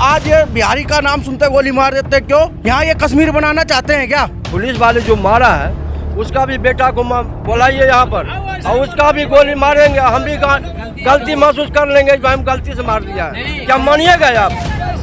आज ये बिहारी का नाम सुनते गोली मार देते हैं। क्यों? यहाँ ये कश्मीर बनाना चाहते हैं क्या? पुलिस वाले जो मारा है उसका भी बेटा को बुलाइए यहाँ पर और उसका भी गोली मारेंगे। हम भी गलती महसूस कर लेंगे कि हम गलती से मार दिया है। क्या मानिएगा आप?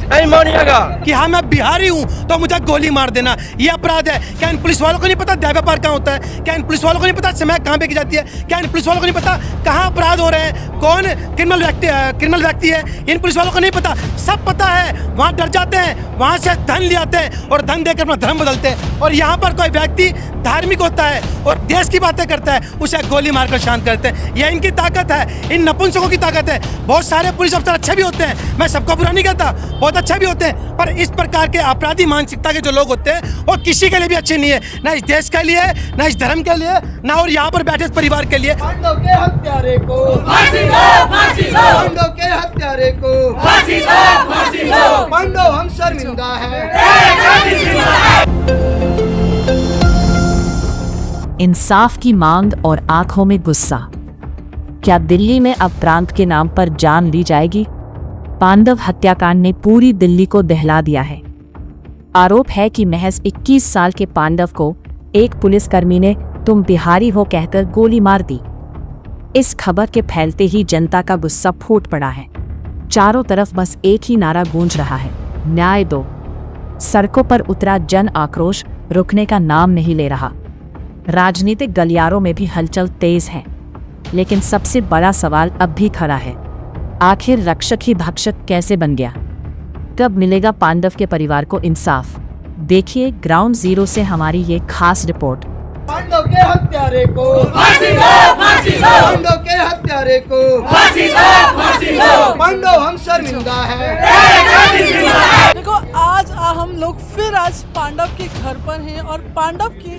नहीं मानिएगा कि हाँ मैं बिहारी हूँ तो मुझे गोली मार देना ये अपराध है। क्या इन पुलिस वालों को नहीं पता न्याय व्यापार कहाँ होता है? क्या इन पुलिस वालों को नहीं पता समय कहाँ पे की जाती है? क्या इन पुलिस वालों को नहीं पता कहाँ अपराध हो रहे हैं, कौन क्रिमिनल व्यक्ति है? इन पुलिस वालों को नहीं पता, सब पता है। वहाँ डर जाते हैं, वहाँ से धन ले आते हैं और धन देकर अपना धर्म बदलते हैं। और यहाँ पर कोई व्यक्ति धार्मिक होता है और देश की बातें करता है, उसे गोली मारकर शांत करते हैं। यह इनकी ताकत है, इन नपुंसकों की ताकत है। बहुत सारे पुलिस अफसर अच्छे भी होते हैं, मैं सबका बुरा नहीं कहता, बहुत अच्छे भी होते हैं, पर इस प्रकार के अपराधी मानसिकता के जो लोग होते हैं वो किसी के लिए भी अच्छे नहीं है, ना इस देश के लिए, ना इस धर्म के लिए, ना और यहाँ पर बैठे इस परिवार के लिए। पांडव के हत्यारे को फांसी दो, फांसी दो। पांडव के हत्यारे को फांसी दो, फांसी दो। पांडव हम शर्मिंदा है। इंसाफ की मांग और आंखों में गुस्सा। क्या दिल्ली में अब प्रांत के नाम पर जान ली जाएगी? पांडव हत्याकांड ने पूरी दिल्ली को दहला दिया है। आरोप है कि महज 21 साल के पांडव को एक पुलिसकर्मी ने तुम बिहारी हो कहकर गोली मार दी। इस खबर के फैलते ही जनता का गुस्सा फूट पड़ा है। चारों तरफ बस एक ही नारा गूंज रहा है, न्याय दो। सड़कों पर उतरा जन आक्रोश रुकने का नाम नहीं ले रहा। राजनीतिक गलियारों में भी हलचल तेज है, लेकिन सबसे बड़ा सवाल अब भी खड़ा है, आखिर रक्षक ही भक्षक कैसे बन गया? कब मिलेगा पांडव के परिवार को इंसाफ? देखिए ग्राउंड जीरो से हमारी ये खास रिपोर्ट। पांडव के हत्यारे को फांसी दो, फांसी दो। पांडव के हत्यारे को फांसी दो, फांसी दो। पांडव हम शर्मिंदा है। देखो आज हम लोग फिर आज पांडव के घर पर हैं और पांडव के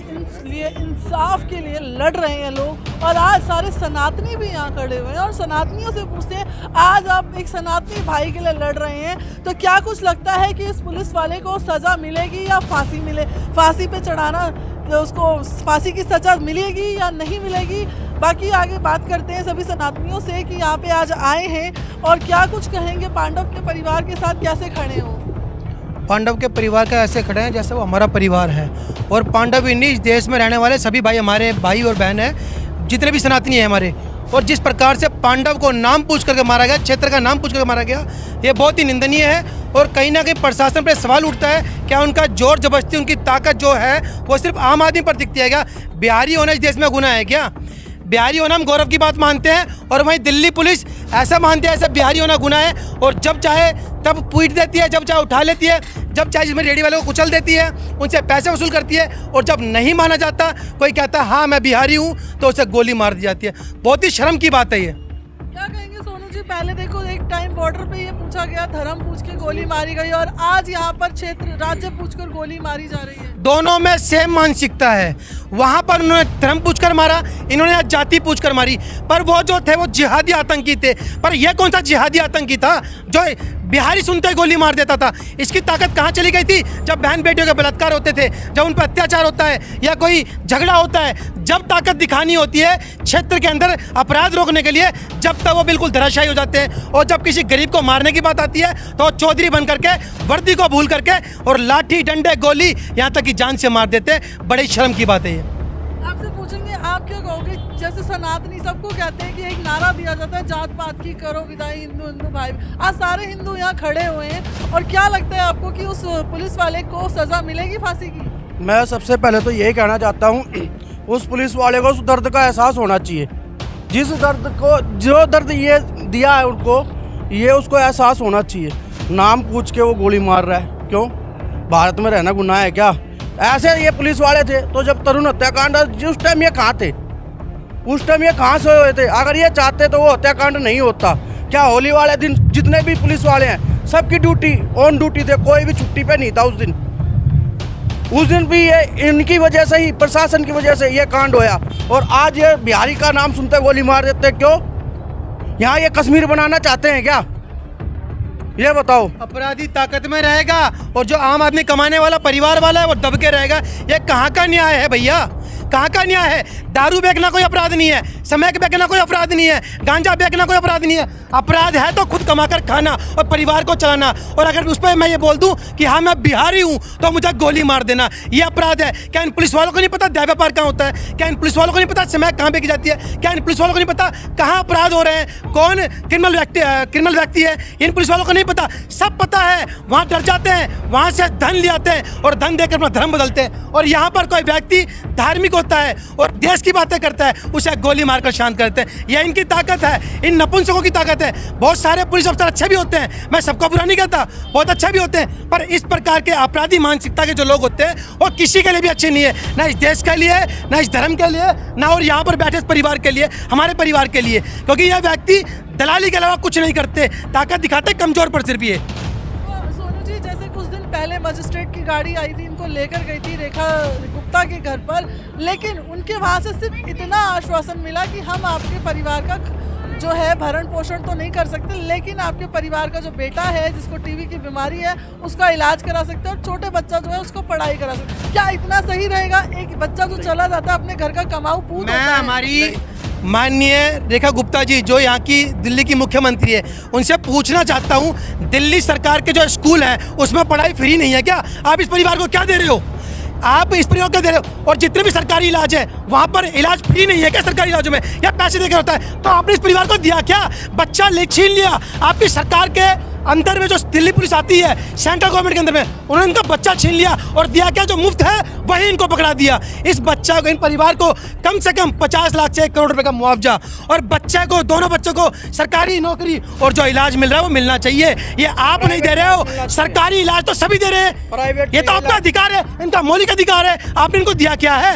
लिए इंसाफ के लिए लड़ रहे हैं लोग। और आज सारे सनातनी भी यहाँ खड़े हुए हैं और सनातनियों से पूछते हैं, आज आप एक सनातनी भाई के लिए लड़ रहे हैं तो क्या कुछ लगता है कि इस पुलिस वाले को सजा मिलेगी या फांसी मिले? फांसी पे चढ़ाना, उसको फांसी की सजा मिलेगी या नहीं मिलेगी? बाकी आगे बात करते हैं सभी सनातनियों से कि यहाँ पे आज आए हैं और क्या कुछ कहेंगे पांडव के परिवार के साथ कैसे खड़े हो। पांडव के परिवार का ऐसे खड़े हैं जैसे वो हमारा परिवार है। और पांडव ही नहीं, इस देश में रहने वाले सभी भाई हमारे भाई और बहन हैं, जितने भी सनातनी हैं हमारे। और जिस प्रकार से पांडव को नाम पूछ करके मारा गया, क्षेत्र का नाम पूछ करके मारा गया, ये बहुत ही निंदनीय है। और कहीं ना कहीं प्रशासन पर सवाल उठता है, क्या उनका जोर जबरदस्ती, उनकी ताकत जो है वो सिर्फ आम आदमी पर दिखती है क्या? बिहारी होना इस देश में गुनाह है क्या? बिहारी होना हम गौरव की बात मानते हैं और वहीं दिल्ली पुलिस ऐसा मानती है ऐसा बिहारी होना गुनाह है। और जब चाहे तब पीट देती है, जब चाहे उठा लेती है, जब चाहे जिसमें रेडी वालों को कुचल देती है, उनसे पैसे वसूल करती है। और जब नहीं माना जाता, कोई कहता है हाँ मैं बिहारी हूँ, तो उसे गोली मार दी जाती है। बहुत ही शर्म की बात है ये। क्या कहेंगे सोनू जी? पहले देखो एक टाइम बॉर्डर पे ये पूछा गया, धर्म पूछ के गोली मारी गई और आज यहाँ पर क्षेत्र राज्य पूछकर गोली मारी जा रही है। दोनों में सेम मानसिकता है। वहाँ पर उन्होंने धर्म पूछकर मारा, इन्होंने आज जाति पूछकर मारी। पर वो जो थे वो जिहादी आतंकी थे। पर यह कौन सा जिहादी आतंकी था जो बिहारी सुनते ही गोली मार देता था? इसकी ताकत कहाँ चली गई थी? जब बहन बेटियों के बलात्कार होते थे, जब उन पर अत्याचार होता है या कोई झगड़ा होता है, जब ताकत दिखानी होती है क्षेत्र के अंदर अपराध रोकने के लिए, जब तक वो बिल्कुल धराशायी हो जाते हैं। और जब किसी गरीब को मारने की बात आती है तो चौधरी बन करके, वर्दी को भूल करके और लाठी डंडे गोली यहाँ तक कि जान से मार देते हैं। बड़ी शर्म की बात है ये। आपसे पूछेंगे, आप क्या कहोगे? जैसे सनातनी सबको कहते हैं कि एक नारा दिया जाता है, जात पात की करो विदाई हिंदू हिंदू भाई। आज सारे हिंदू यहाँ खड़े हुए हैं और क्या लगता है आपको कि उस पुलिस वाले को सजा मिलेगी फांसी की? मैं सबसे पहले तो यही कहना चाहता हूँ, उस पुलिस वाले को उस दर्द का एहसास होना चाहिए। जिस दर्द को, जो दर्द ये दिया है उनको, ये उसको एहसास होना चाहिए। नाम पूछ के वो गोली मार रहा है, क्यों? भारत में रहना गुनाह है क्या? ऐसे ये पुलिस वाले थे तो जब तरुण हत्याकांड, उस टाइम ये कहाँ थे? उस टाइम ये कहाँ से हुए थे? अगर ये चाहते तो वो हत्याकांड नहीं होता। क्या होली वाले दिन जितने भी पुलिस वाले हैं सबकी ड्यूटी ऑन ड्यूटी थे, कोई भी छुट्टी पे नहीं था उस दिन। उस दिन भी ये इनकी वजह से ही, प्रशासन की वजह से ये कांड होया। और आज ये बिहारी का नाम सुनते गोली मार देते हैं। क्यों? यहाँ ये कश्मीर बनाना चाहते हैं क्या? ये बताओ। अपराधी ताकत में रहेगा और जो आम आदमी कमाने वाला परिवार वाला है वो दब के रहेगा। ये कहाँ का न्याय है भैया? कहाँ का न्याय है? दारू बेचना कोई अपराध नहीं है, स्मैक बेचना कोई अपराध नहीं है, गांजा बेचना कोई अपराध नहीं है। अपराध है तो खुद कमाकर खाना और परिवार को चलाना। और अगर उस पर मैं ये बोल दूं कि हाँ मैं बिहारी हूं तो मुझे गोली मार देना, ये अपराध है। क्या इन पुलिस वालों को नहीं पता न्याय व्यापार कहाँ होता है? क्या इन पुलिस वालों को नहीं पता स्मैक कहाँ बेची जाती है? क्या इन पुलिस वालों को नहीं पता कहाँ अपराध हो रहे हैं, कौन क्रिमिनल व्यक्ति है? इन पुलिस वालों को नहीं पता, सब पता है। वहाँ डर जाते हैं, वहाँ से धन ले आते हैं और धन देकर अपना धर्म बदलते हैं। और यहाँ पर कोई व्यक्ति धार्मिक होता है और देश की बातें करता है, उसे गोली मारकर शांत करते हैं। यह इनकी ताकत है, इन नपुंसकों की ताकत है। बहुत सारे पुलिस अफसर अच्छे भी होते हैं, मैं सबको बुरा नहीं कहता, बहुत अच्छे भी होते हैं, पर इस प्रकार के अपराधी मानसिकता के जो लोग होते हैं वो किसी के लिए भी अच्छे नहीं है, ना इस देश के लिए, ना इस धर्म के लिए, ना और यहाँ पर बैठे इस परिवार के लिए, हमारे परिवार के लिए। क्योंकि यह व्यक्ति दलाली के अलावा कुछ नहीं करते, ताकत दिखाते कमजोर पर सिर्फ ये। सोनू जी, जैसे कुछ दिन पहले मजिस्ट्रेट की गाड़ी आई थी, इनको लेकर गई थी रेखा गुप्ता के घर पर, लेकिन उनके वहाँ से सिर्फ इतना आश्वासन मिला कि हम आपके परिवार का जो है भरण पोषण तो नहीं कर सकते, लेकिन आपके परिवार का जो बेटा है जिसको टीबी की बीमारी है उसका इलाज करा सकते हैं और छोटे बच्चा जो है उसको पढ़ाई करा सकते हैं। क्या इतना सही रहेगा? एक बच्चा जो चला जाता है अपने घर का कमाऊ पूत होता है। हमारी माननीय रेखा गुप्ता जी जो यहाँ की दिल्ली की मुख्यमंत्री है, उनसे पूछना चाहता हूँ, दिल्ली सरकार के जो स्कूल हैं उसमें पढ़ाई फ्री नहीं है क्या? आप इस परिवार को क्या दे रहे हो? आप इस परिवार को दे रहे हो? और जितने भी सरकारी इलाज है वहाँ पर इलाज फ्री नहीं है क्या? सरकारी इलाजों में या पैसे देकर होता है? तो आपने इस परिवार को दिया क्या? बच्चा ले छीन लिया आपकी सरकार के अंदर में, जो दिल्ली पुलिस आती है सेंट्रल गवर्नमेंट के अंदर में, उन्होंने इनका बच्चा छीन लिया और दिया क्या? जो मुफ्त है वही इनको पकड़ा दिया। इस बच्चा को, इन परिवार को कम से कम 50 लाख से 1 करोड़ रुपए का मुआवजा, और बच्चे को, दोनों बच्चों को सरकारी नौकरी और जो इलाज मिल रहा है वो मिलना चाहिए। ये आप नहीं दे रहे हो, सरकारी इलाज तो सभी दे रहे हैं, ये तो आपका अधिकार है, इनका मौलिक अधिकार है। आपने इनको दिया क्या है?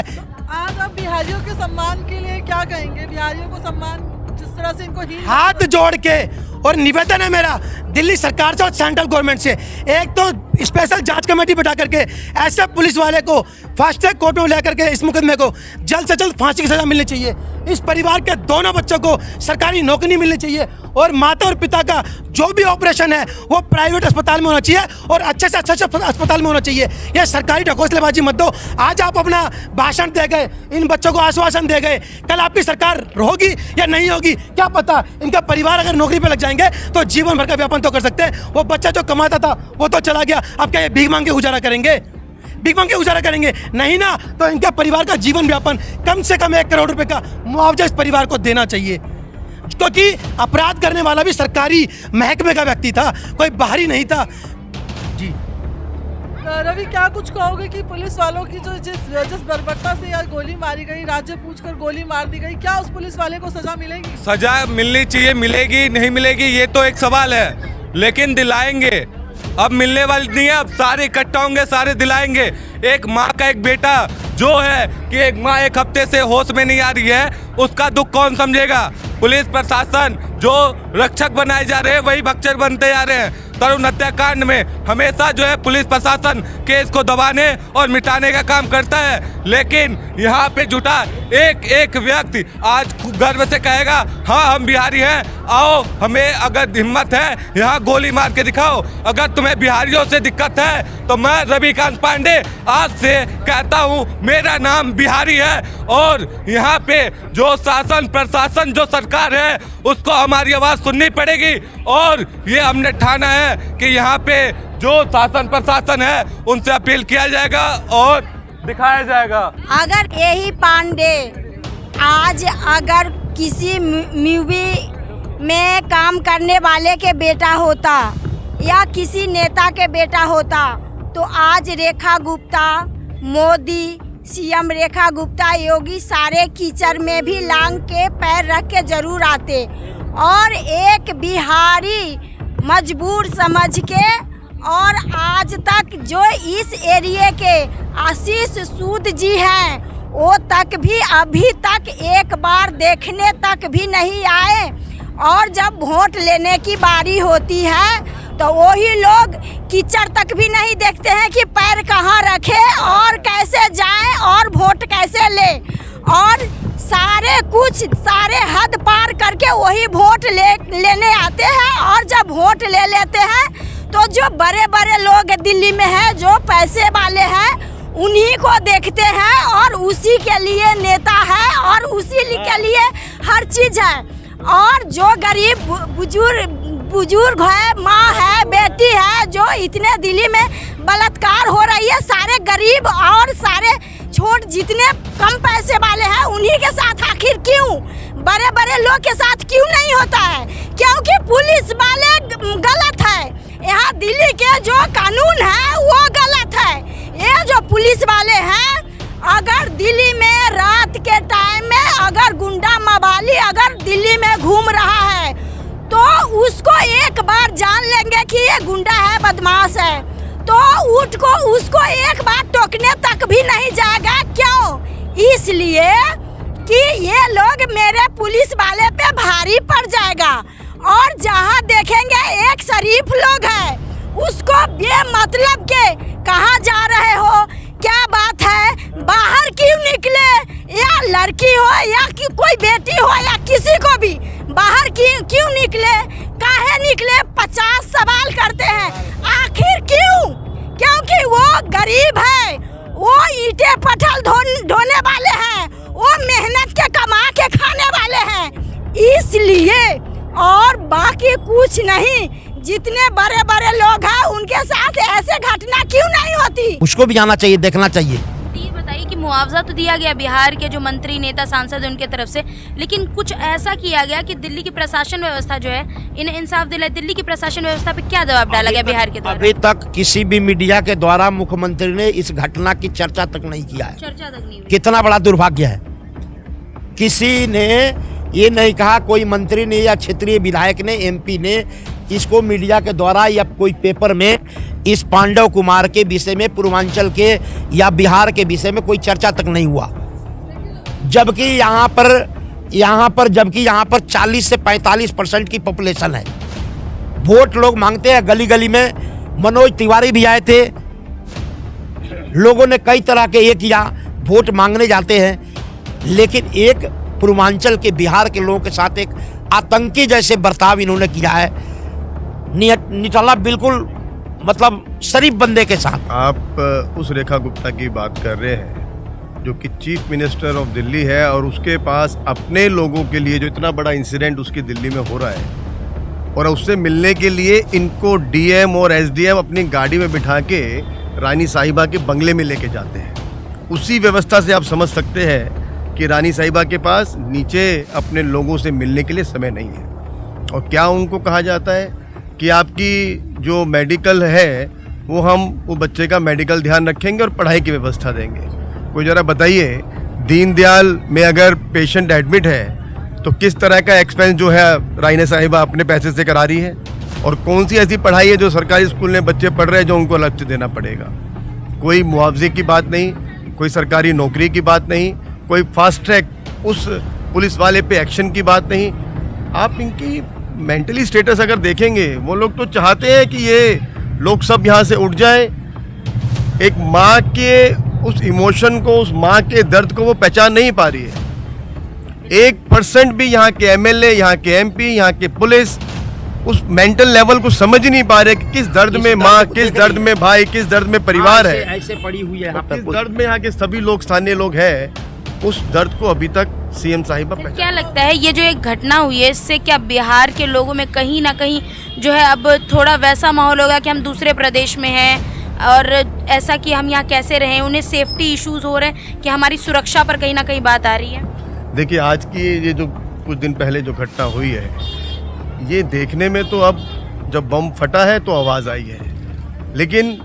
आज आप बिहारियों के सम्मान के लिए क्या कहेंगे? बिहारियों को सम्मान जिस तरह से इनको हाथ जोड़ के और निवेदन है मेरा दिल्ली सरकार से और सेंट्रल गवर्नमेंट से, एक तो स्पेशल जांच कमेटी बैठा करके ऐसे पुलिस वाले को फास्ट ट्रैक कोर्ट में लेकर के इस मुकदमे को जल्द से जल्द फांसी की सजा मिलनी चाहिए। इस परिवार के दोनों बच्चों को सरकारी नौकरी मिलनी चाहिए और माता और पिता का जो भी ऑपरेशन है वो प्राइवेट अस्पताल में होना चाहिए और अच्छे से अच्छे अस्पताल में होना चाहिए। ये सरकारी ढकोसलेबाजी मत दो। आज आप अपना भाषण दे गए, इन बच्चों को आश्वासन दे गए, कल आपकी सरकार होगी या नहीं होगी क्या पता? इनका परिवार अगर नौकरी पे लग जाएंगे तो जीवन भर का व्यापन तो कर सकते हैं। वो बच्चा जो कमाता था वो तो चला गया, अब क्या ये भीख मांग के गुजारा करेंगे? भीख मांग के गुजारा करेंगे? नहीं ना। तो इनके परिवार का जीवन व्यापन कम से कम 1 करोड़ रुपए का मुआवजा इस परिवार को देना चाहिए, क्योंकि अपराध करने वाला भी सरकारी महकमे का व्यक्ति था, कोई बाहरी नहीं था। जी रवि, क्या कुछ कहोगे कि पुलिस वालों की जो जिस बर्बरता से यार गोली मारी गई, राज्य पूछकर गोली मार दी गई, क्या उस पुलिस वाले को सजा मिलेगी? सजा मिलनी चाहिए, मिलेगी नहीं मिलेगी ये तो एक सवाल है, लेकिन दिलाएंगे। अब मिलने वाली नहीं है, अब सारे इकट्ठा होंगे, सारे दिलाएंगे। एक माँ का एक बेटा जो है कि एक माँ 1 हफ्ते से होश में नहीं आ रही है, उसका दुख कौन समझेगा? पुलिस प्रशासन जो रक्षक बनाए जा रहे हैं वही भक्षक बनते जा रहे हैं। तरुण हत्याकांड में हमेशा जो है पुलिस प्रशासन केस को दबाने और मिटाने का काम करता है, लेकिन यहाँ पे जुटा एक व्यक्ति आज गर्व से कहेगा हाँ हम बिहारी हैं, आओ हमें अगर हिम्मत है यहाँ गोली मार के दिखाओ। अगर तुम्हें बिहारियों से दिक्कत है तो मैं रविकांत पांडे आज से कहता हूँ मेरा नाम बिहारी है और यहाँ पे जो शासन प्रशासन जो सरकार है उसको हमारी आवाज़ सुननी पड़ेगी। और ये हमने ठाना है कि यहाँ पे जो शासन प्रशासन है उनसे अपील किया जाएगा और दिखाया जाएगा। अगर यही पांडे आज अगर किसी मूवी में काम करने वाले के बेटा होता या किसी नेता के बेटा होता तो आज रेखा गुप्ता, मोदी, सीएम रेखा गुप्ता, योगी सारे कीचड़ में भी लांग के पैर रख के जरूर आते और एक बिहारी मजबूर समझ के। और आज तक जो इस एरिया के आशीष सूद जी हैं वो तक भी अभी तक एक बार देखने तक भी नहीं आए। और जब वोट लेने की बारी होती है तो वही लोग कीचड़ तक भी नहीं देखते हैं कि पैर कहाँ रखे और कैसे जाएं और वोट कैसे ले, और सारे हद पार करके वही वोट लेने आते हैं। और जब वोट ले लेते हैं तो जो बड़े बड़े लोग दिल्ली में हैं, जो पैसे वाले हैं, उन्हीं को देखते हैं और उसी के लिए नेता है और उसी के लिए हर चीज है। और जो गरीब बुजुर्ग है, माँ है, बेटी है, जो इतने दिल्ली में बलात्कार हो रही है, सारे गरीब और सारे छोट जितने कम पैसे वाले हैं उन्हीं के साथ आखिर क्यों, बड़े बड़े लोग के साथ क्यों नहीं होता है? क्योंकि पुलिस वाले गलत है। यहाँ दिल्ली के जो कानून है वो गलत है। ये जो पुलिस वाले हैं, अगर दिल्ली में रात के टाइम में अगर गुंडा मवाली अगर दिल्ली में घूम रहा है तो उसको एक बार जान लेंगे कि ये गुंडा है, बदमाश है, तो उठ को उसको एक बार टोकने तक भी नहीं जाएगा। क्यों? इसलिए कि ये लोग मेरे पुलिस वाले पे भारी पड़ जाएगा। और जहाँ देखेंगे एक शरीफ लोग है, उसको बेमतलब के कहाँ जा रहे हो, क्या बात है, बाहर क्यों निकले, या लड़की हो या कि कोई बेटी हो या किसी को भी बाहर क्यों निकले, काहे निकले, 50 सवाल करते हैं। आखिर क्यों? क्योंकि वो गरीब है, वो ईंटें पत्थर ढोने वाले हैं, वो मेहनत के कमा के खाने वाले हैं, इसलिए, और बाकी कुछ नहीं। जितने बड़े बड़े लोग हैं उनके साथ ऐसे घटना क्यों नहीं होती? उसको भी आना चाहिए, देखना चाहिए। ये बताइए कि मुआवजा तो दिया गया बिहार के जो मंत्री, नेता, सांसद उनके तरफ से, लेकिन कुछ ऐसा किया गया कि दिल्ली की प्रशासन व्यवस्था जो है, इन्हें इंसाफ दिलाए, दिल्ली की प्रशासन व्यवस्था पे क्या दबाव डाला गया बिहार के द्वारा? अभी तक किसी भी मीडिया के द्वारा मुख्यमंत्री ने इस घटना की चर्चा तक नहीं किया है। चर्चा तक नहीं हुई। कितना बड़ा दुर्भाग्य है। किसी ने ये नहीं कहा, कोई मंत्री ने या क्षेत्रीय विधायक ने, एमपी ने इसको मीडिया के द्वारा या कोई पेपर में इस पांडव कुमार के विषय में, पूर्वांचल के या बिहार के विषय में कोई चर्चा तक नहीं हुआ। जबकि यहाँ पर 40 से 45% की पॉपुलेशन है। वोट लोग मांगते हैं गली गली में। मनोज तिवारी भी आए थे, लोगों ने कई तरह के ये किया, वोट मांगने जाते हैं, लेकिन एक पूर्वांचल के, बिहार के लोगों के साथ एक आतंकी जैसे बर्ताव इन्होंने किया है। निठल्ला बिल्कुल, मतलब शरीफ बंदे के साथ। आप उस रेखा गुप्ता की बात कर रहे हैं जो कि चीफ मिनिस्टर ऑफ दिल्ली है, और उसके पास अपने लोगों के लिए जो इतना बड़ा इंसिडेंट उसकी दिल्ली में हो रहा है, और उससे मिलने के लिए इनको डीएम और एसडीएम अपनी गाड़ी में बिठा के रानी साहिबा के बंगले में लेके जाते हैं। उसी व्यवस्था से आप समझ सकते हैं कि रानी साहिबा के पास नीचे अपने लोगों से मिलने के लिए समय नहीं है। और क्या उनको कहा जाता है कि आपकी जो मेडिकल है वो बच्चे का मेडिकल ध्यान रखेंगे और पढ़ाई की व्यवस्था देंगे। कोई ज़रा बताइए, दीनदयाल में अगर पेशेंट एडमिट है तो किस तरह का एक्सपेंस जो है रानी साहिबा अपने पैसे से करा रही है, और कौन सी ऐसी पढ़ाई है जो सरकारी स्कूल में बच्चे पढ़ रहे हैं जो उनको अलग से देना पड़ेगा। कोई मुआवजे की बात नहीं, कोई सरकारी नौकरी की बात नहीं, कोई फास्ट ट्रैक उस पुलिस वाले पे एक्शन की बात नहीं। आप इनकी मेंटली स्टेटस अगर देखेंगे, वो लोग तो चाहते हैं कि ये लोग सब यहाँ से उठ जाए। एक माँ के उस इमोशन को, उस माँ के दर्द को वो पहचान नहीं पा रही है। 1% भी यहाँ के एमएलए, यहाँ के एमपी, यहाँ के पुलिस उस मेंटल लेवल को समझ ही नहीं पा रहे कि किस दर्द में माँ, किस दर्द में भाई, किस दर्द में परिवार है, ऐसे पड़ी हुई है, किस दर्द में यहाँ के सभी लोग, स्थानीय लोग हैं। उस दर्द को अभी तक सीएम साहिबा पहचान। क्या लगता है ये जो एक घटना हुई है, इससे क्या बिहार के लोगों में कहीं ना कहीं जो है अब थोड़ा वैसा माहौल होगा कि हम दूसरे प्रदेश में हैं और ऐसा कि हम यहाँ कैसे रहें, उन्हें सेफ्टी इश्यूज हो रहे हैं कि हमारी सुरक्षा पर कहीं ना कहीं बात आ रही है? देखिए, आज की ये जो कुछ दिन पहले जो घटना हुई है, ये देखने में तो अब जब बम फटा है तो आवाज़ आई है, लेकिन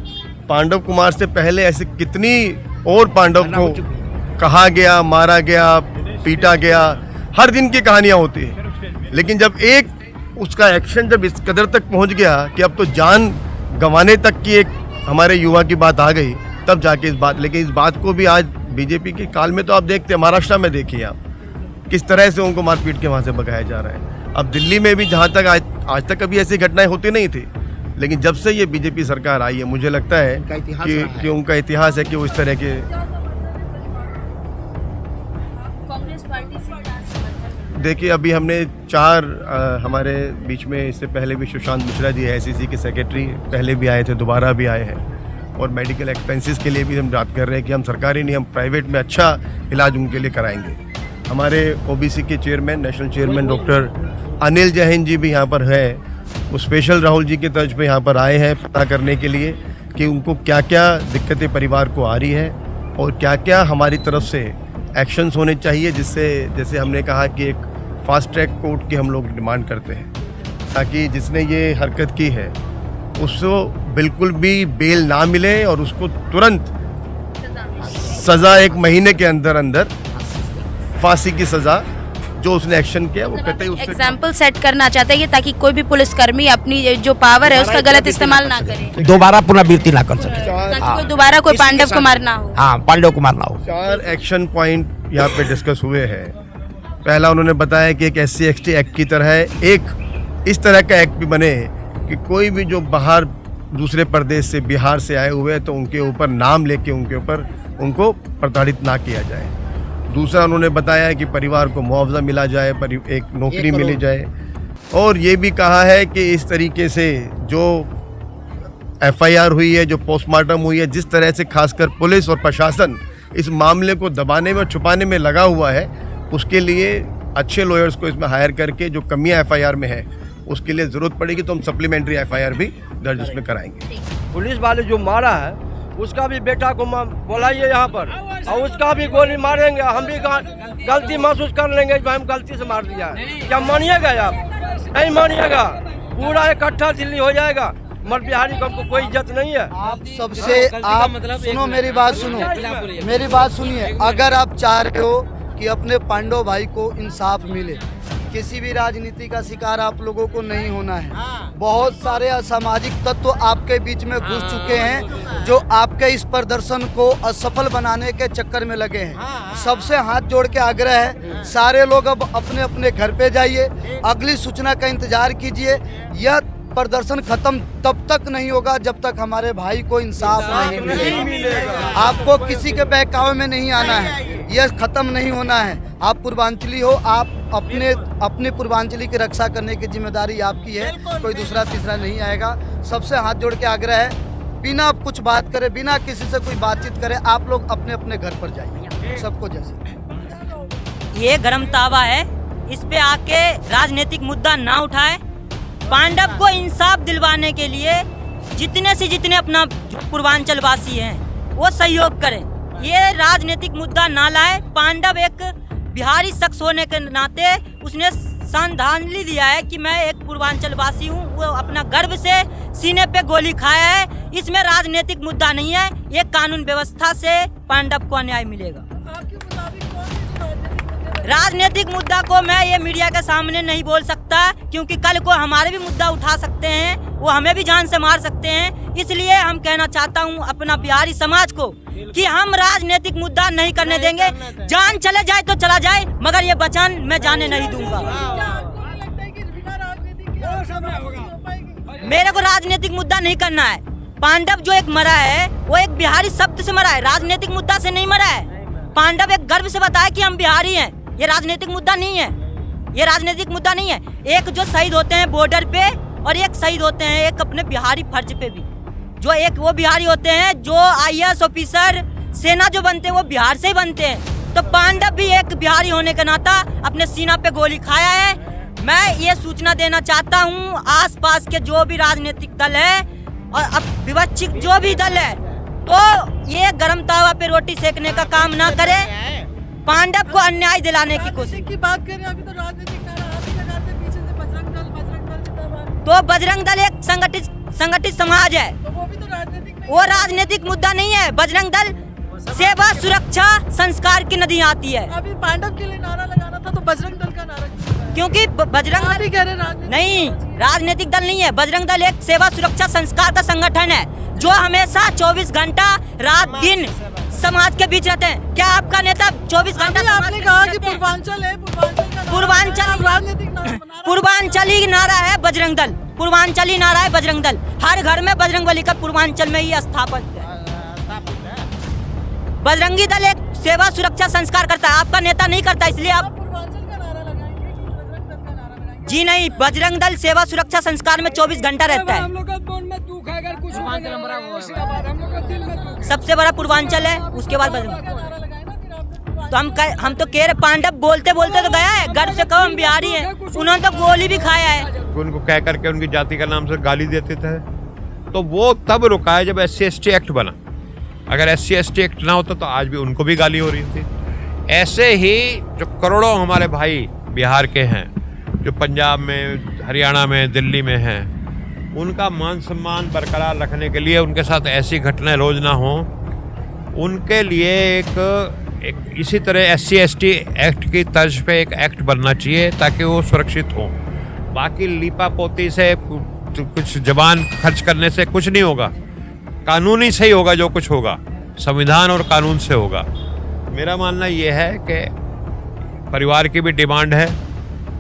पांडव कुमार से पहले ऐसे कितनी और पांडव को कहा गया, मारा गया, पीटा गया, हर दिन की कहानियां होती है। लेकिन जब एक उसका एक्शन जब इस कदर तक पहुंच गया कि अब तो जान गंवाने तक की एक हमारे युवा की बात आ गई, तब जाके लेकिन इस बात को भी आज बीजेपी के काल में तो आप देखते हैं, महाराष्ट्र में देखिए आप किस तरह से उनको मारपीट के वहाँ से भगाया जा रहा है। अब दिल्ली में भी जहाँ तक आज तक कभी ऐसी घटनाएं होती नहीं थी, लेकिन जब से ये बीजेपी सरकार आई है, मुझे लगता है कि उनका इतिहास है कि वो इस तरह के। देखिए, अभी हमने 4 हमारे बीच में इससे पहले भी सुशांत मिश्रा जी है, एसईसी के सेक्रेटरी, पहले भी आए थे, दोबारा भी आए हैं। और मेडिकल एक्सपेंसेस के लिए भी हम बात कर रहे हैं कि हम सरकारी नहीं, हम प्राइवेट में अच्छा इलाज उनके लिए कराएंगे। हमारे ओबीसी के chairman, national chairman doctor Anil Jain ji भी यहाँ पर है। वो स्पेशल राहुल जी के तर्ज पे यहाँ पर आए हैं पता करने के लिए कि उनको क्या क्या दिक्कतें परिवार को आ रही है और क्या क्या हमारी तरफ से एक्शंस होने चाहिए, जिससे जैसे हमने कहा कि एक फास्ट ट्रैक कोर्ट की हम लोग डिमांड करते हैं ताकि जिसने ये हरकत की है उसको बिल्कुल भी बेल ना मिले और उसको तुरंत सज़ा 1 महीने के अंदर अंदर फांसी की सज़ा जो उसने एक्शन किया वो कतई उससे एग्जाम्पल सेट करना चाहते हैं ताकि कोई भी पुलिसकर्मी अपनी जो पावर है उसका गलत इस्तेमाल ना करे, दोबारा पुनरावृत्ति ना कर सके। ताकि कोई दोबारा कोई पांडव को मारना हो। हाँ, पांडव को मारना हो। 4 एक्शन पॉइंट यहाँ पे डिस्कस हुए हैं। पहला उन्होंने बताया कि एक SC ST एक्ट की तरह एक इस तरह का एक्ट भी बने कि कोई भी जो बाहर दूसरे प्रदेश से, बिहार से आए हुए हैं तो उनके ऊपर नाम लेके उनको प्रताड़ित ना किया जाए। दूसरा उन्होंने बताया कि परिवार को मुआवजा मिला जाए, एक नौकरी मिली जाए, और ये भी कहा है कि इस तरीके से जो FIR हुई है, जो पोस्टमार्टम हुई है, जिस तरह से खासकर पुलिस और प्रशासन इस मामले को दबाने में और छुपाने में लगा हुआ है, उसके लिए अच्छे लॉयर्स को इसमें हायर करके जो कमियां FIR में है उसके लिए ज़रूरत पड़ेगी तो हम सप्लीमेंट्री FIR भी दर्ज उसमें कराएंगे। पुलिस वाले जो मारा है उसका भी बेटा को बुलाइए यहाँ पर और उसका भी गोली मारेंगे। हम भी गलती महसूस कर लेंगे कि हम गलती से मार दिया है। क्या मानिएगा आप? नहीं मानिएगा, पूरा इकट्ठा दिल्ली हो जाएगा। मर बिहारी को हमको कोई इज्जत नहीं है। आप सबसे आप सुनो, मेरी बात सुनो, मेरी बात सुनिए। अगर आप चाह रहे हो कि अपने पांडव भाई को इंसाफ मिले, किसी भी राजनीति का शिकार आप लोगों को नहीं होना है। बहुत सारे असामाजिक तत्व आपके बीच में घुस चुके हैं जो आपके इस प्रदर्शन को असफल बनाने के चक्कर में लगे हैं। सबसे हाथ जोड़ के आग्रह है, सारे लोग अब अपने अपने घर पे जाइए, अगली सूचना का इंतजार कीजिए। यह प्रदर्शन खत्म तब तक नहीं होगा जब तक हमारे भाई को इंसाफ नहीं मिलेगा। आपको किसी के बहकावे में नहीं आना है, यह खत्म नहीं होना है। आप पूर्वांचली हो, आप अपने पूर्वांचली की रक्षा करने की जिम्मेदारी आपकी है, कोई दूसरा तीसरा नहीं आएगा। सबसे हाथ जोड़ के आग्रह है, बिना कुछ बात करे, बिना किसी से कोई बातचीत करे, आप लोग अपने अपने घर पर जाइए, सबको जैसे। ये गरम तावा है, इस पे आके राजनीतिक मुद्दा ना उठाए। पांडव को इंसाफ दिलवाने के लिए जितने से जितने अपना पूर्वांचल वासी हैं वो सहयोग करें, ये राजनीतिक मुद्दा ना लाए। पांडव एक बिहारी शख्स होने के नाते उसने श्रद्धांजलि दिया है कि मैं एक पूर्वांचल वासी हूँ, वो अपना गर्व से सीने पे गोली खाया है। इसमें राजनीतिक मुद्दा नहीं है, ये कानून व्यवस्था से पांडव को अन्याय मिलेगा। राजनीतिक मुद्दा को मैं ये मीडिया के सामने नहीं बोल सकता, क्योंकि कल को हमारे भी मुद्दा उठा सकते हैं, वो हमें भी जान से मार सकते हैं। इसलिए हम कहना चाहता हूँ अपना बिहारी समाज को कि हम राजनीतिक मुद्दा नहीं करने देंगे। जान चले जाए तो चला जाए, मगर ये वचन मैं जाने नहीं दूंगा। मेरे को राजनीतिक मुद्दा नहीं करना है। पांडव जो एक मरा है वो एक बिहारी शब्द से मरा है, राजनीतिक मुद्दा से नहीं मरा है। पांडव एक गर्व से बताया कि हम बिहारी हैं, ये राजनीतिक मुद्दा नहीं है, ये राजनीतिक मुद्दा नहीं है। एक जो शहीद होते हैं बॉर्डर पे और एक शहीद होते हैं एक अपने बिहारी फर्ज पे भी, जो एक वो बिहारी होते हैं जो IAS ऑफिसर सेना जो बनते हैं वो बिहार से ही बनते हैं। तो पांडव भी एक बिहारी होने के नाता अपने सीना पे गोली खाया है। मैं ये सूचना देना चाहता हूँ आसपास के जो भी राजनीतिक दल है और अब विपक्षी जो भी दल है, तो ये गरम तावा पे रोटी सेकने का काम ना करे, पांडव को अन्याय दिलाने की कोशिश की बात करें। अभी तो राजनीतिक नारा आप ही लगाते हैं, पीछे से बजरंग दल जिंदाबाद। तो बजरंग दल एक संगठित समाज है, तो वो भी तो राजनीतिक वो राजनीतिक मुद्दा नहीं है। बजरंग दल सेवा सुरक्षा संस्कार की नदी आती है। अभी पांडव के लिए नारा लगाना था तो बजरंग दल का नारा क्योंकि बजरंग दल कह रहे नहीं, राजनीतिक दल नहीं है। बजरंग दल एक सेवा सुरक्षा संस्कार का संगठन है जो हमेशा 24 घंटा रात दिन समाज के बीच रहते हैं। क्या आपका नेता 24 घंटा? आपने कहा कि पूर्वांचल है, पूर्वांचली नारा है बजरंग दल, पूर्वांचली नारा है बजरंग दल। हर घर में बजरंगबली का पूर्वांचल में ही स्थापित है। बजरंगी दल एक सेवा सुरक्षा संस्कार करता है, आपका नेता नहीं करता, इसलिए आप पूर्वांचल का नारा लगाएंगे कि बजरंग दल का नारा लगाएंगे? जी नहीं, बजरंग दल सेवा सुरक्षा संस्कार में 24 घंटा रहता है। हम लोग का मन में दुख है, अगर कुछ सबसे बड़ा पूर्वांचल है, उसके बाद तो हम तो कह रहे पांडव बोलते बोलते तो गया है, गर्व से कहो हम बिहारी हैं, उन्होंने तो गोली भी खाया है। उनको कह करके उनकी जाति का नाम से गाली देते थे, तो वो तब रुका है जब SC/ST एक्ट बना। अगर SC/ST एक्ट ना होता तो आज भी उनको भी गाली हो रही थी। ऐसे ही जो करोड़ों हमारे भाई बिहार के हैं, जो पंजाब में, हरियाणा में, दिल्ली में हैं, उनका मान सम्मान बरकरार रखने के लिए उनके साथ ऐसी घटनाएं रोज ना हो, उनके लिए एक इसी तरह SC/ST एक्ट की तर्ज पे एक एक्ट बनना चाहिए ताकि वो सुरक्षित हो। बाकी लीपा पोती से कुछ जबान खर्च करने से कुछ नहीं होगा, कानूनी से ही होगा जो कुछ होगा, संविधान और कानून से होगा। मेरा मानना ये है कि परिवार की भी डिमांड है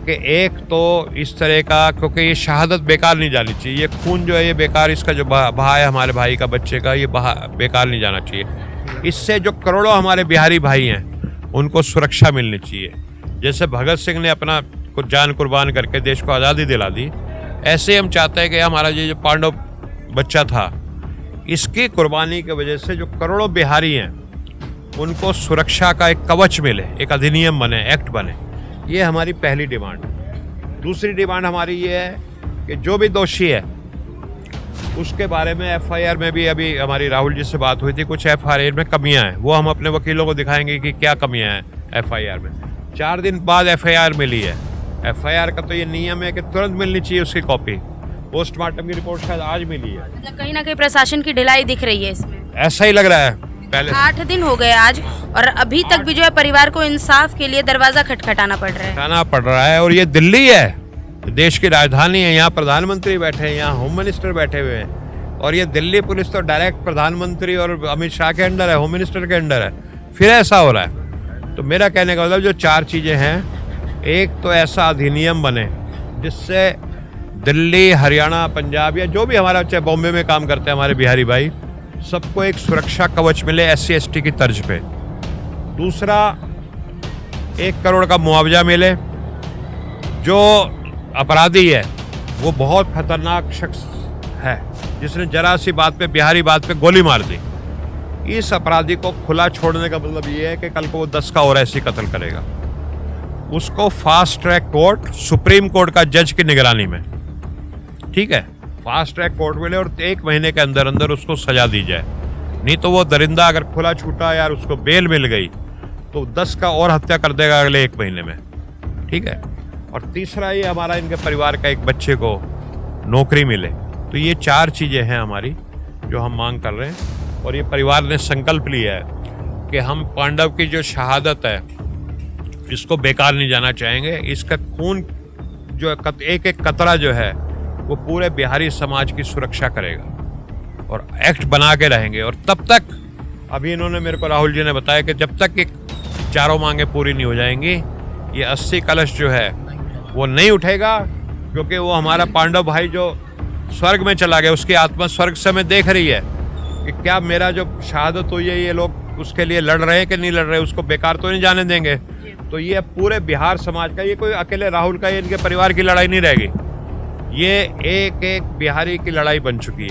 कि एक तो इस तरह का, क्योंकि ये शहादत बेकार नहीं जानी चाहिए, ये खून जो है ये बेकार, इसका जो बहा है हमारे भाई का, बच्चे का, ये बेकार नहीं जाना चाहिए। इससे जो करोड़ों हमारे बिहारी भाई हैं उनको सुरक्षा मिलनी चाहिए। जैसे भगत सिंह ने अपना कुछ जान कुर्बान करके देश को आज़ादी दिला दी, ऐसे हम चाहते हैं कि हमारा ये जो पांडव बच्चा था, इसकी कुर्बानी की वजह से जो करोड़ों बिहारी हैं उनको सुरक्षा का एक कवच मिले, एक अधिनियम बने, एक्ट बने। ये हमारी पहली डिमांड। दूसरी डिमांड हमारी ये है कि जो भी दोषी है उसके बारे में FIR में भी, अभी हमारी राहुल जी से बात हुई थी, कुछ FIR में कमियां हैं, वो हम अपने वकीलों को दिखाएंगे कि क्या कमियां हैं FIR में। 4 दिन बाद FIR मिली है। FIR का तो ये नियम है कि तुरंत मिलनी चाहिए उसकी कॉपी। पोस्टमार्टम की रिपोर्ट शायद आज मिली है। मतलब कहीं ना कहीं प्रशासन की ढिलाई दिख रही है इसमें, ऐसा ही लग रहा है। पहले 8 दिन हो गए आज, और अभी तक भी जो है परिवार को इंसाफ के लिए दरवाजा खटखटाना पड़ रहा है। और ये दिल्ली है, देश की राजधानी है, यहाँ प्रधानमंत्री बैठे हैं, यहाँ होम मिनिस्टर बैठे हुए हैं, और ये दिल्ली पुलिस तो डायरेक्ट प्रधानमंत्री और अमित शाह के अंडर है, होम मिनिस्टर के अंडर है, फिर ऐसा हो रहा है। तो मेरा कहने का मतलब जो 4 चीज़ें हैं, एक तो ऐसा अधिनियम बने जिससे दिल्ली, हरियाणा, पंजाब या जो भी हमारा, चाहे बॉम्बे में काम करते हैं हमारे बिहारी भाई, सबको एक सुरक्षा कवच मिले SC/ST की तर्ज पे। दूसरा, 1 करोड़ का मुआवजा मिले। जो अपराधी है वो बहुत खतरनाक शख्स है जिसने जरा सी बात पे, बिहारी बात पे गोली मार दी। इस अपराधी को खुला छोड़ने का मतलब ये है कि कल को वो 10 का और ऐसी कत्ल करेगा। उसको fast track court, supreme court का जज की निगरानी में, ठीक है, फास्ट ट्रैक कोर्ट मिले और 1 महीने के अंदर अंदर उसको सजा दी जाए। नहीं तो वो दरिंदा अगर खुला छूटा यार, उसको बेल मिल गई तो 10 का और हत्या कर देगा अगले 1 महीने में, ठीक है। और तीसरा, ये हमारा इनके परिवार का एक बच्चे को नौकरी मिले। तो ये 4 चीज़ें हैं हमारी जो हम मांग कर रहे हैं, और ये परिवार ने संकल्प लिया है कि हम पांडव की जो शहादत है इसको बेकार नहीं जाना चाहेंगे। इसका खून जो एक एक कतरा जो है वो पूरे बिहारी समाज की सुरक्षा करेगा, और एक्ट बना के रहेंगे। और तब तक, अभी इन्होंने मेरे को, राहुल जी ने बताया कि जब तक ये 4 मांगे पूरी नहीं हो जाएंगी, ये 80 कलश जो है वो नहीं उठेगा, क्योंकि वो हमारा पांडव भाई जो स्वर्ग में चला गया, उसकी आत्मा स्वर्ग से में देख रही है कि क्या मेरा जो शहादत हुई है, ये लोग उसके लिए लड़ रहे हैं कि नहीं लड़ रहे, उसको बेकार तो नहीं जाने देंगे। तो ये पूरे बिहार समाज का, ये कोई अकेले राहुल का, ये इनके परिवार की लड़ाई नहीं रहेगी, ये एक एक बिहारी की लड़ाई बन चुकी है।